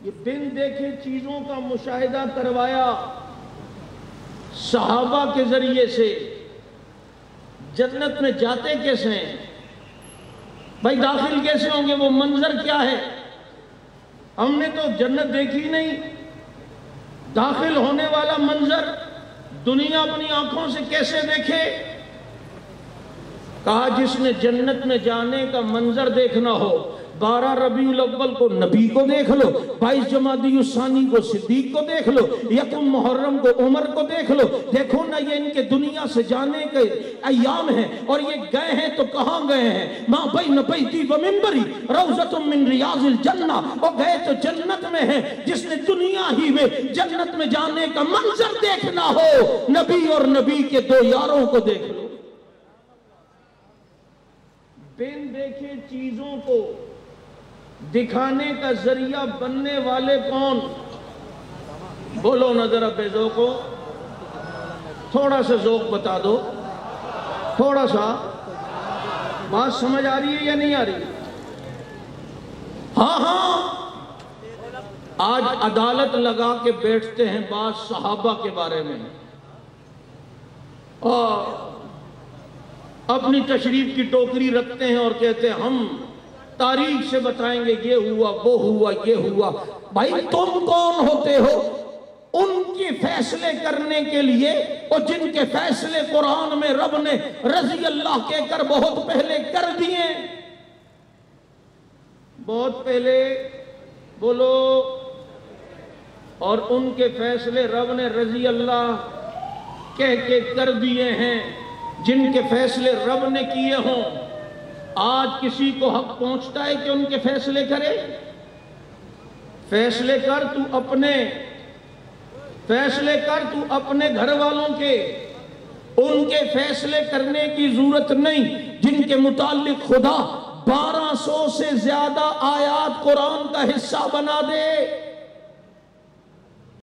یہ بن دیکھے چیزوں کا مشاہدہ کروایا صحابہ کے ذریعے سے۔ جنت میں جاتے کیسے ہیں بھائی، داخل کیسے ہوں گے، وہ منظر کیا ہے؟ ہم نے تو جنت دیکھی نہیں، داخل ہونے والا منظر دنیا اپنی آنکھوں سے کیسے دیکھے؟ کہا جس نے جنت میں جانے کا منظر دیکھنا ہو 12 ربیع الاول کو نبی کو دیکھ لو، 22 جمادی الثانی کو صدیق کو دیکھ لو، 1 محرم کو عمر کو دیکھ لو۔ دیکھو نا یہ ان کے دنیا سے جانے کے ایام ہیں، اور یہ گئے ہیں تو کہاں گئے ہیں؟ ماں بین بیتی و منبری روضۃ من ریاض الجنہ، وہ گئے تو جنت میں ہیں۔ جس نے دنیا ہی میں جنت میں جانے کا منظر دیکھنا ہو، نبی اور نبی کے 2 یاروں کو دیکھ لو۔ بن دیکھے چیزوں کو دکھانے کا ذریعہ بننے والے کون؟ بولو نا ذرا بے ذوقو، تھوڑا سا ذوق بتا دو، تھوڑا سا۔ بات سمجھ آ رہی ہے یا نہیں آ رہی؟ ہاں ہاں، آج عدالت لگا کے بیٹھتے ہیں بعض صحابہ کے بارے میں، اور اپنی تشریف کی ٹوکری رکھتے ہیں اور کہتے ہیں ہم تاریخ سے بتائیں گے یہ ہوا وہ ہوا یہ ہوا۔ بھائی تم کون ہوتے ہو ان کے فیصلے کرنے کے لیے، اور جن کے فیصلے قرآن میں رب نے رضی اللہ کہہ کر بہت پہلے کر دیے، بہت پہلے بولو، اور ان کے فیصلے رب نے رضی اللہ کہہ کے کر دیے ہیں۔ جن کے فیصلے رب نے کیے ہوں، آج کسی کو حق پہنچتا ہے کہ ان کے فیصلے کرے؟ فیصلے کر تو اپنے، فیصلے کر تو اپنے گھر والوں کے، ان کے فیصلے کرنے کی ضرورت نہیں جن کے متعلق خدا 1200 سے زیادہ آیات قرآن کا حصہ بنا دے۔